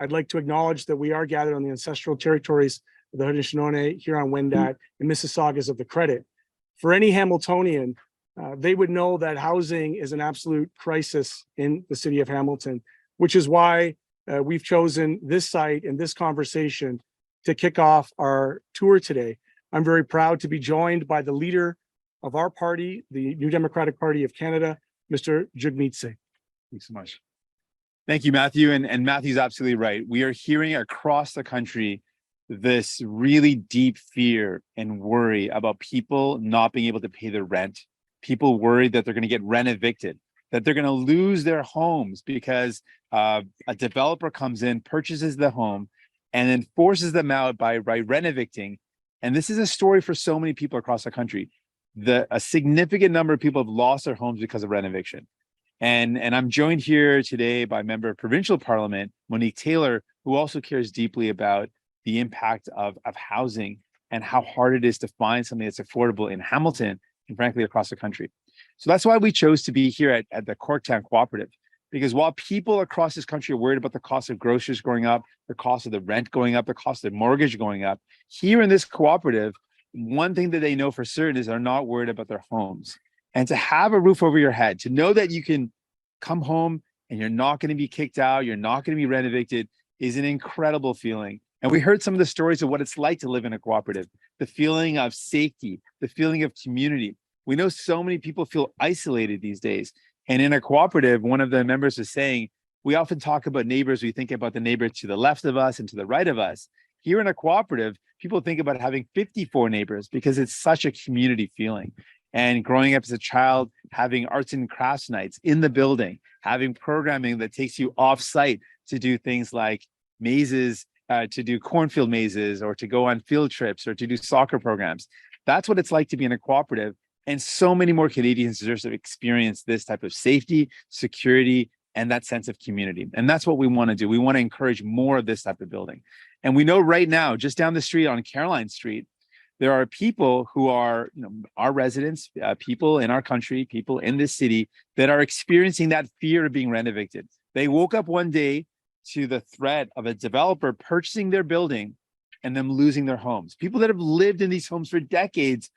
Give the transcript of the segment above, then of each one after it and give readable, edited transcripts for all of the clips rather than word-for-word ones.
I'd like to acknowledge that we are gathered on the ancestral territories of the Haudenosaunee, Huron-Wendat, and Mississaugas of the Credit. For any Hamiltonian, they would know that housing is an absolute crisis in the city of Hamilton, which is why we've chosen this site and this conversation to kick off our tour today. I'm very proud to be joined by the leader of our party, the New Democratic Party of Canada, Mr. Jagmeet Singh. Thanks so much. Thank you, Matthew. And Matthew's absolutely right. We are hearing across the country this really deep fear and worry about people not being able to pay their rent, people worried that they're going to get rent evicted, that they're going to lose their homes because a developer comes in, purchases the home, and then forces them out by rent evicting. And this is a story for so many people across the country. A significant number of people have lost their homes because of rent eviction. And I'm joined here today by member of provincial parliament, Monique Taylor, who also cares deeply about the impact of housing and how hard it is to find something that's affordable in Hamilton and frankly across the country. So that's why we chose to be here at the Corktown Cooperative, because while people across this country are worried about the cost of groceries going up, the cost of the rent going up, the cost of the mortgage going up, here in this cooperative, one thing that they know for certain is they're not worried about their homes. And to have a roof over your head, to know that you can come home and you're not going to be kicked out, you're not going to be rent evicted, is an incredible feeling. And we heard some of the stories of what it's like to live in a cooperative, the feeling of safety, the feeling of community. We know so many people feel isolated these days. And in a cooperative, one of the members was saying, we often talk about neighbors, we think about the neighbor to the left of us and to the right of us. Here in a cooperative, people think about having 54 neighbors because it's such a community feeling. And growing up as a child, having arts and crafts nights in the building, having programming that takes you off site to do things like mazes, to do cornfield mazes, or to go on field trips, or to do soccer programs. That's what it's like to be in a cooperative. And so many more Canadians deserve to experience this type of safety, security, and that sense of community. And that's what we want to do. We want to encourage more of this type of building. And we know right now, just down the street on Caroline Street, there are people who are, our residents, people in our country, people in this city that are experiencing that fear of being rent evicted. They woke up one day to the threat of a developer purchasing their building and them losing their homes. People that have lived in these homes for decades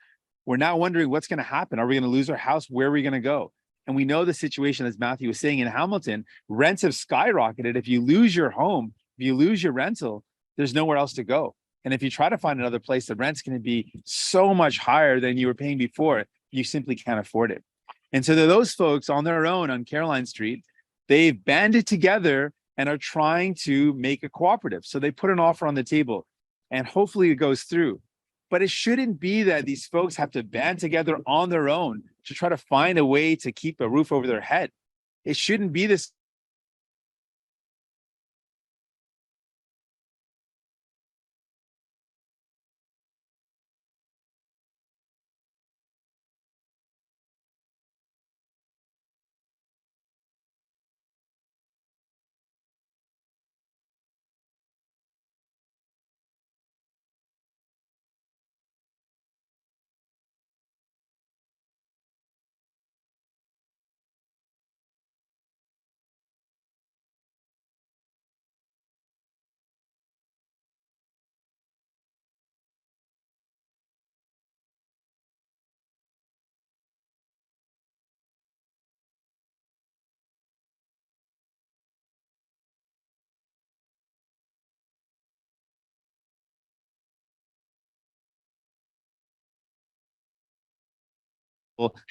were now wondering what's going to happen. Are we going to lose our house? Where are we going to go? And we know the situation, as Matthew was saying, in Hamilton, rents have skyrocketed. If you lose your home, if you lose your rental, there's nowhere else to go. And if you try to find another place, the rent's going to be so much higher than you were paying before, you simply can't afford it. And so those folks on their own on Caroline Street, they've banded together and are trying to make a cooperative. So they put an offer on the table and hopefully it goes through. But it shouldn't be that these folks have to band together on their own to try to find a way to keep a roof over their head. It shouldn't be this.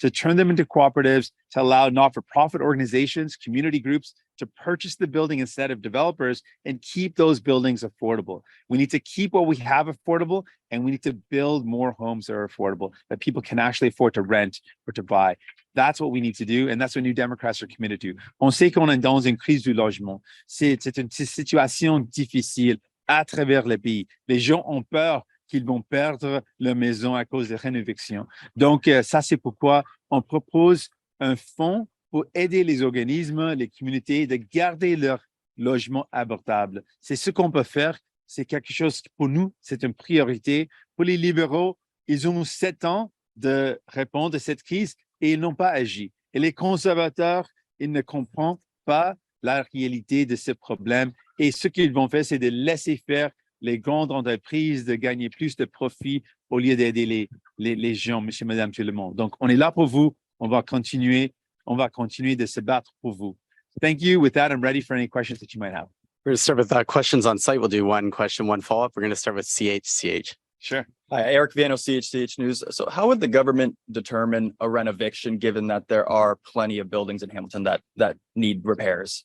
To turn them into cooperatives, to allow not-for-profit organizations, community groups to purchase the building instead of developers and keep those buildings affordable. We need to keep what we have affordable, and we need to build more homes that are affordable, that people can actually afford to rent or to buy. That's what we need to do, and that's what New Democrats are committed to. On sait qu'on est dans une crise du logement. C'est une situation difficile à travers le pays. Les gens ont peur qu'ils vont perdre leur maison à cause des rénovations. Donc, ça, c'est pourquoi on propose un fonds pour aider les organismes, les communautés, de garder leur logement abordable. C'est ce qu'on peut faire. C'est quelque chose qui, pour nous, c'est une priorité. Pour les libéraux, ils ont 7 ans de répondre à cette crise et ils n'ont pas agi. Et les conservateurs, ils ne comprennent pas la réalité de ce problème Et ce qu'ils vont faire, c'est de laisser faire les grandes entreprises de gagner plus de profit au lieu d'aider les gens, monsieur, madame, tout le monde. Donc, on est là pour vous. On va continuer de se battre pour vous. Thank you. With that, I'm ready for any questions that you might have. We're going to start with questions on site. We'll do one question, one follow-up. We're going to start with CH. Sure. Hi, Eric Viano, CH News. So how would the government determine a renoviction given that there are plenty of buildings in Hamilton that need repairs?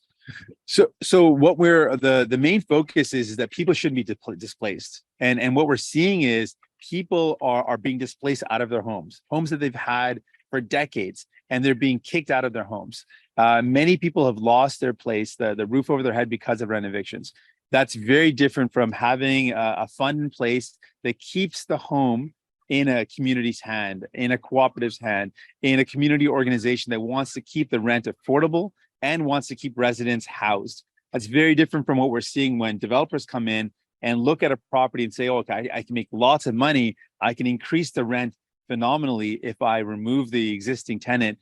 So what we're the main focus is that people shouldn't be displaced. And what we're seeing is people are being displaced out of their homes that they've had for decades, and they're being kicked out of their homes. Many people have lost their place, the roof over their head because of renovictions. That's very different from having a fund in place that keeps the home in a community's hand, in a cooperative's hand, in a community organization that wants to keep the rent affordable and wants to keep residents housed. That's very different from what we're seeing when developers come in and look at a property and say, oh, okay, I can make lots of money. I can increase the rent phenomenally if I remove the existing tenant,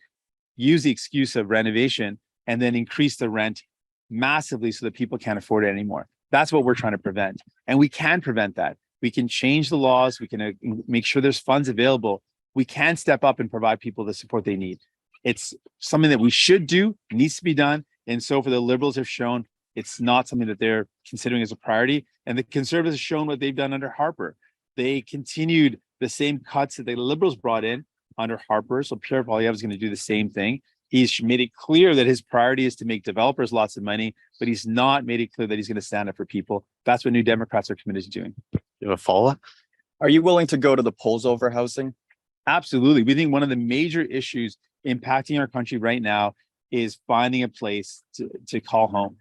use the excuse of renovation, and then increase the rent massively so that people can't afford it anymore. That's what we're trying to prevent. And we can prevent that. We can change the laws. We can make sure there's funds available. We can step up and provide people the support they need. It's something that we should do, needs to be done. And so for the Liberals have shown, it's not something that they're considering as a priority. And the Conservatives have shown what they've done under Harper. They continued the same cuts that the Liberals brought in under Harper. So Pierre Poilievre is going to do the same thing. He's made it clear that his priority is to make developers lots of money, but he's not made it clear that he's going to stand up for people. That's what New Democrats are committed to doing. You have a follow-up? Are you willing to go to the polls over housing? Absolutely. We think one of the major issues impacting our country right now is finding a place to call home,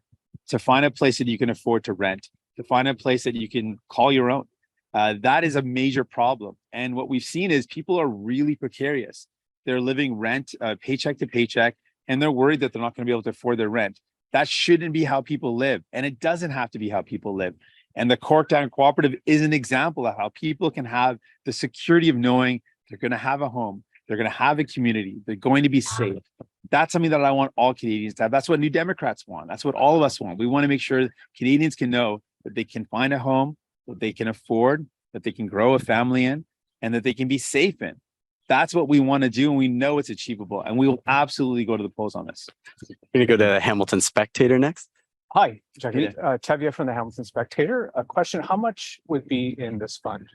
to find a place that you can afford to rent, to find a place that you can call your own. That is a major problem. And what we've seen is people are really precarious. They're living rent, paycheck to paycheck, and they're worried that they're not going to be able to afford their rent. That shouldn't be how people live. And it doesn't have to be how people live. And the Corktown Cooperative is an example of how people can have the security of knowing they're going to have a home, they're going to have a community, they're going to be safe. That's something that I want all Canadians to have. That's what New Democrats want. That's what all of us want. We want to make sure Canadians can know that they can find a home, that they can afford, that they can grow a family in, and that they can be safe in. That's what we want to do, and we know it's achievable. And we will absolutely go to the polls on this. We're going to go to Hamilton Spectator next. Hi, Jagmeet, Tevye from the Hamilton Spectator. A question, how much would be in this fund?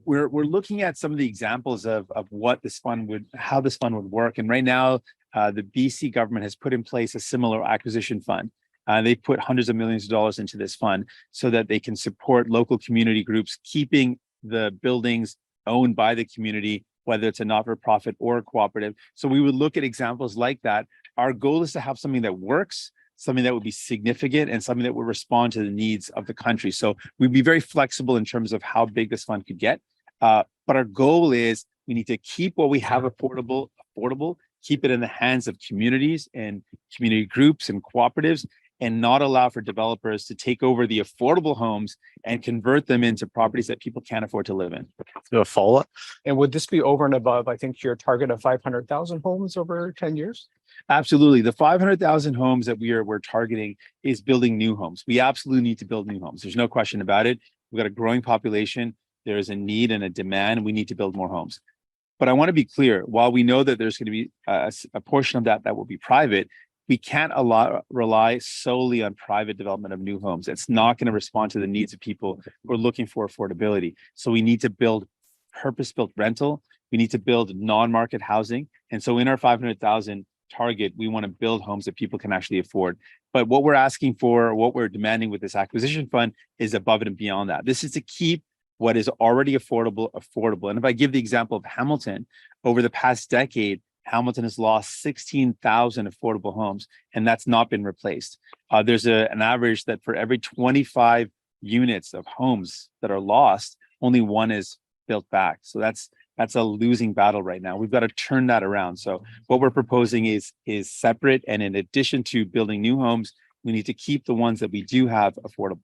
We're looking at some of the examples of what this fund would, how this fund would work. And right now, the BC government has put in place a similar acquisition fund. They put hundreds of millions of dollars into this fund so that they can support local community groups, keeping the buildings owned by the community, whether it's a not-for-profit or a cooperative. So we would look at examples like that. Our goal is to have something that works, something that would be significant, and something that would respond to the needs of the country. So we'd be very flexible in terms of how big this fund could get. But our goal is we need to keep what we have affordable, keep it in the hands of communities and community groups and cooperatives, and not allow for developers to take over the affordable homes and convert them into properties that people can't afford to live in. Do a follow-up? And would this be over and above, I think, your target of 500,000 homes over 10 years? Absolutely. The 500,000 homes that we're targeting is building new homes. We absolutely need to build new homes. There's no question about it. We've got a growing population. There is a need and a demand. We need to build more homes. But I want to be clear, while we know that there's going to be a portion of that will be private, we can't rely solely on private development of new homes. It's not going to respond to the needs of people who are looking for affordability. So we need to build purpose-built rental. We need to build non-market housing. And so in our 500,000 target, we want to build homes that people can actually afford. But what we're asking for, what we're demanding with this acquisition fund is above and beyond that. This is to keep what is already affordable. And if I give the example of Hamilton, over the past decade, Hamilton has lost 16,000 affordable homes, and that's not been replaced. There's an average that for every 25 units of homes that are lost, only one is built back. So that's a losing battle right now. We've got to turn that around. So what we're proposing is separate, and in addition to building new homes, we need to keep the ones that we do have affordable.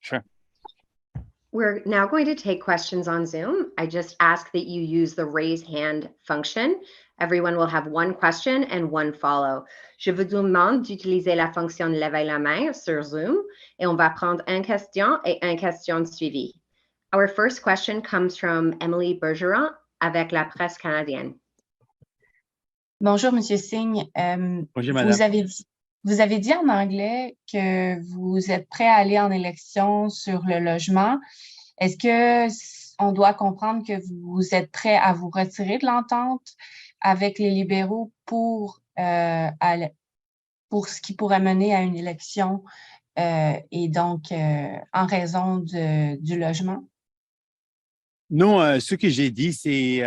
Sure. We're now going to take questions on Zoom. I just ask that you use the raise hand function. Everyone will have one question and one follow. Je vous demande d'utiliser la fonction lever la main sur Zoom et on va prendre une question et une question suivie. Our first question comes from Emily Bergeron avec la presse canadienne. Bonjour, Monsieur Singh. Bonjour, madame. Vous avez dit en anglais que vous êtes prêt à aller en élection sur le logement. Est-ce que on doit comprendre que vous êtes prêt à vous retirer de l'entente avec les libéraux pour ce qui pourrait mener à une élection et donc en raison du logement? Non, ce que j'ai dit, c'est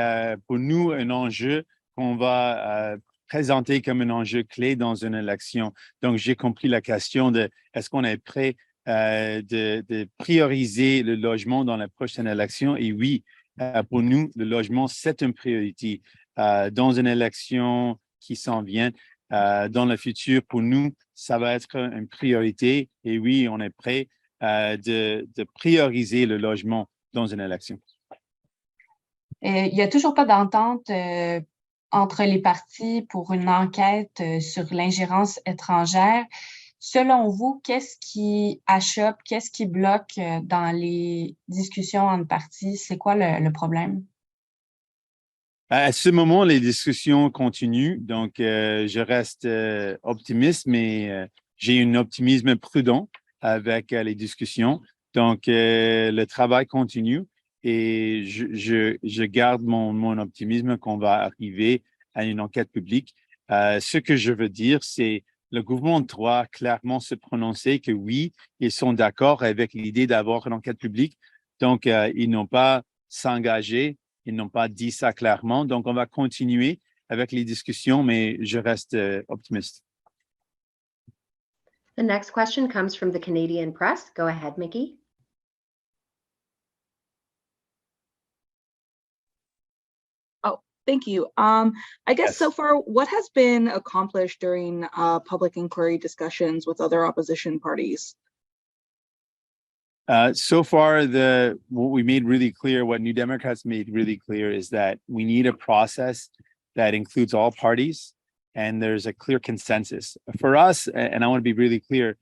pour nous un enjeu qu'on va présenté comme un enjeu clé dans une élection. Donc, j'ai compris la question de est-ce qu'on est prêt de prioriser le logement dans la prochaine élection? Et oui, pour nous, le logement, c'est une priorité dans une élection qui s'en vient. Dans le futur, pour nous, ça va être une priorité. Et oui, on est prêt de prioriser le logement dans une élection. Il n'y a toujours pas d'entente entre les partis pour une enquête sur l'ingérence étrangère. Selon vous, qu'est-ce qui achoppe, qu'est-ce qui bloque dans les discussions entre partis? C'est quoi le problème? À ce moment, les discussions continuent. Donc, je reste optimiste, mais j'ai un optimisme prudent avec les discussions. Donc, le travail continue. Et je garde mon optimisme qu'on va arriver à une enquête publique. Ce que je veux dire, c'est le gouvernement doit clairement se prononcer que oui, ils sont d'accord avec l'idée d'avoir une enquête publique. Donc, ils n'ont pas s'engagé, ils n'ont pas dit ça clairement. Donc, on va continuer avec les discussions, mais je reste optimiste. The next question comes from the Canadian Press. Go ahead, Mickey. Thank you. I guess so far, what has been accomplished during public inquiry discussions with other opposition parties? So far, what we made really clear, what New Democrats made really clear is that we need a process that includes all parties and there's a clear consensus. For us, and I want to be really clear,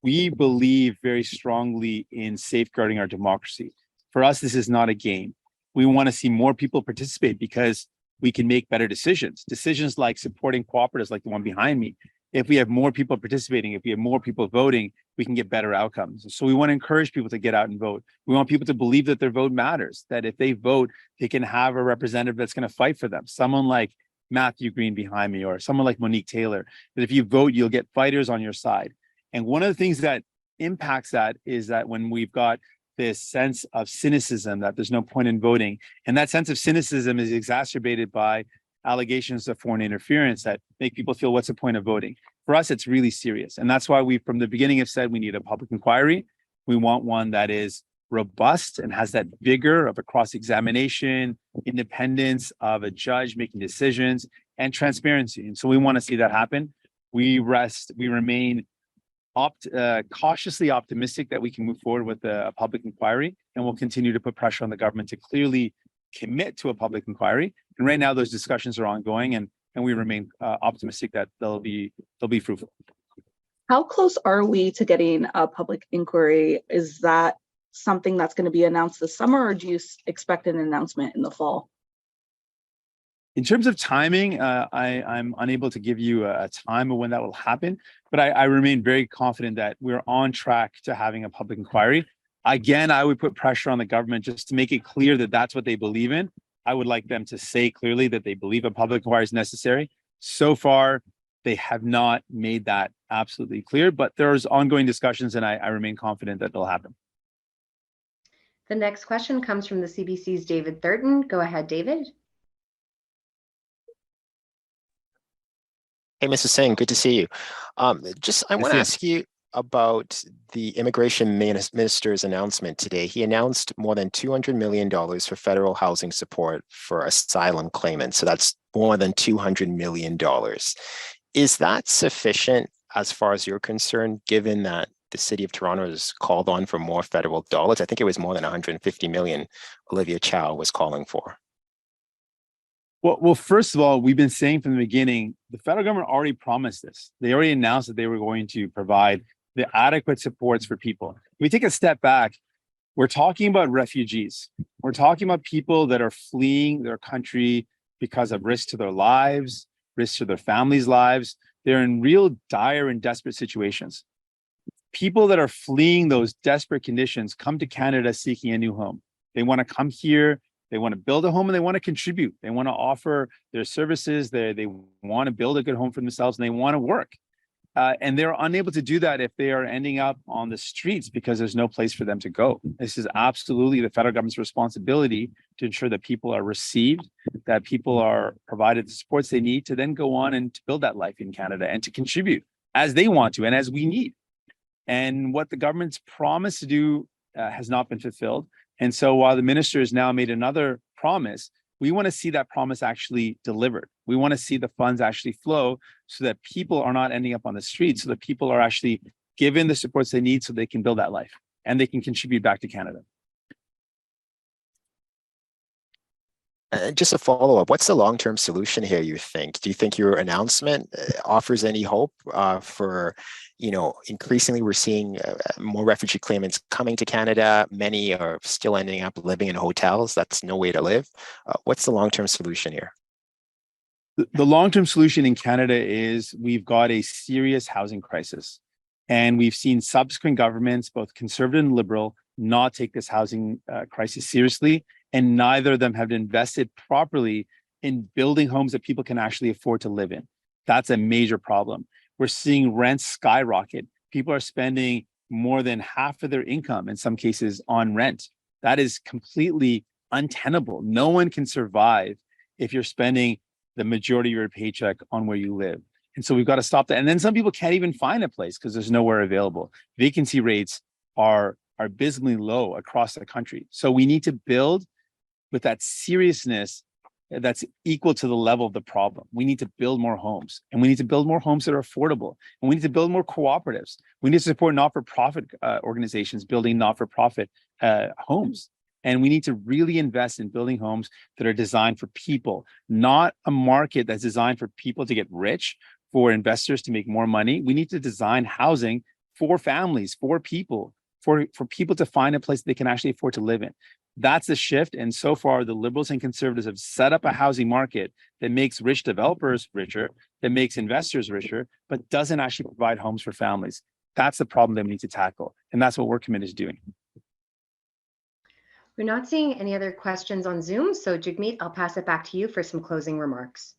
we believe very strongly in safeguarding our democracy. For us, this is not a game. We want to see more people participate because we can make better decisions. Decisions like supporting cooperatives like the one behind me. If we have more people participating, if we have more people voting, we can get better outcomes. So we want to encourage people to get out and vote. We want people to believe that their vote matters, that if they vote, they can have a representative that's going to fight for them. Someone like Matthew Green behind me, or someone like Monique Taylor, that if you vote, you'll get fighters on your side. And one of the things that impacts that is that when we've got this sense of cynicism that there's no point in voting. And that sense of cynicism is exacerbated by allegations of foreign interference that make people feel, what's the point of voting? For us, it's really serious. And that's why we, from the beginning, have said we need a public inquiry. We want one that is robust and has that vigor of a cross-examination, independence of a judge making decisions, and transparency. And so we want to see that happen. We remain cautiously optimistic that we can move forward with a public inquiry, and we'll continue to put pressure on the government to clearly commit to a public inquiry. And right now, those discussions are ongoing, and we remain optimistic that they'll be fruitful. How close are we to getting a public inquiry? Is that something that's going to be announced this summer, or do you expect an announcement in the fall? In terms of timing, I'm unable to give you a time of when that will happen, but I remain very confident that we're on track to having a public inquiry. Again, I would put pressure on the government just to make it clear that that's what they believe in. I would like them to say clearly that they believe a public inquiry is necessary. So far, they have not made that absolutely clear, but there's ongoing discussions, and I remain confident that they'll happen. The next question comes from the CBC's David Thurton. Go ahead, David. Hey, Mr. Singh, good to see you. I want to ask you about the immigration minister's announcement today. He announced more than $200 million for federal housing support for asylum claimants. So that's more than $200 million. Is that sufficient as far as you're concerned, given that the city of Toronto has called on for more federal dollars. I think it was more than 150 million Olivia Chow was calling for. Well, first of all, we've been saying from the beginning, the federal government already promised this. They already announced that they were going to provide the adequate supports for people. If we take a step back, we're talking about refugees. We're talking about people that are fleeing their country because of risk to their lives, risk to their families' lives. They're in real dire and desperate situations. People that are fleeing those desperate conditions come to Canada seeking a new home. They want to come here. They want to build a home and they want to contribute. They want to offer their services. They want to build a good home for themselves and they want to work. And they're unable to do that if they are ending up on the streets because there's no place for them to go. This is absolutely the federal government's responsibility to ensure that people are received, that people are provided the supports they need to then go on and to build that life in Canada and to contribute as they want to and as we need. And what the government's promised to do has not been fulfilled. And so while the minister has now made another promise, we want to see that promise actually delivered. We want to see the funds actually flow so that people are not ending up on the streets, so that people are actually given the supports they need so they can build that life and they can contribute back to Canada. Just a follow-up, what's the long-term solution here, you think? Do you think your announcement offers any hope for, increasingly we're seeing more refugee claimants coming to Canada. Many are still ending up living in hotels. That's no way to live. What's the long-term solution here? The long-term solution in Canada is we've got a serious housing crisis. And we've seen subsequent governments, both conservative and liberal, not take this housing crisis seriously. And neither of them have invested properly in building homes that people can actually afford to live in. That's a major problem. We're seeing rents skyrocket. People are spending more than half of their income in some cases on rent. That is completely untenable. No one can survive if you're spending the majority of your paycheck on where you live. And so we've got to stop that. And then some people can't even find a place because there's nowhere available. Vacancy rates are abysmally low across the country. So we need to build with that seriousness that's equal to the level of the problem. We need to build more homes, and we need to build more homes that are affordable, and we need to build more cooperatives. We need to support not-for-profit organizations building not-for-profit homes. And we need to really invest in building homes that are designed for people, not a market that's designed for people to get rich, for investors to make more money. We need to design housing for families, for people, for people to find a place they can actually afford to live in. That's the shift. And so far, the Liberals and Conservatives have set up a housing market that makes rich developers richer, that makes investors richer, but doesn't actually provide homes for families. That's the problem that we need to tackle. And that's what we're committed to doing. We're not seeing any other questions on Zoom. So Jagmeet, I'll pass it back to you for some closing remarks.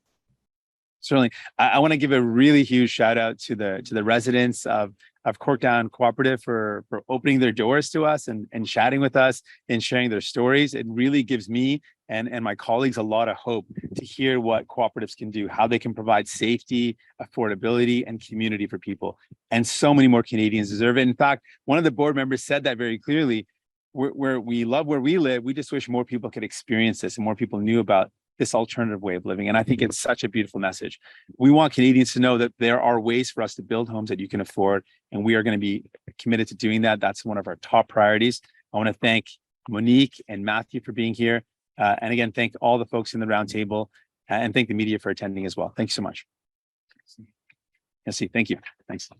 Certainly. I want to give a really huge shout out to the residents of Corktown Cooperative for opening their doors to us and chatting with us and sharing their stories. It really gives me and my colleagues a lot of hope to hear what cooperatives can do, how they can provide safety, affordability, and community for people. And so many more Canadians deserve it. In fact, one of the board members said that very clearly. Where we love where we live, we just wish more people could experience this and more people knew about this alternative way of living. And I think it's such a beautiful message. We want Canadians to know that there are ways for us to build homes that you can afford, and we are going to be committed to doing that. That's one of our top priorities. I want to thank Monique and Matthew for being here. And again, thank all the folks in the roundtable and thank the media for attending as well. Thank you so much. Yes, thank you. Thanks.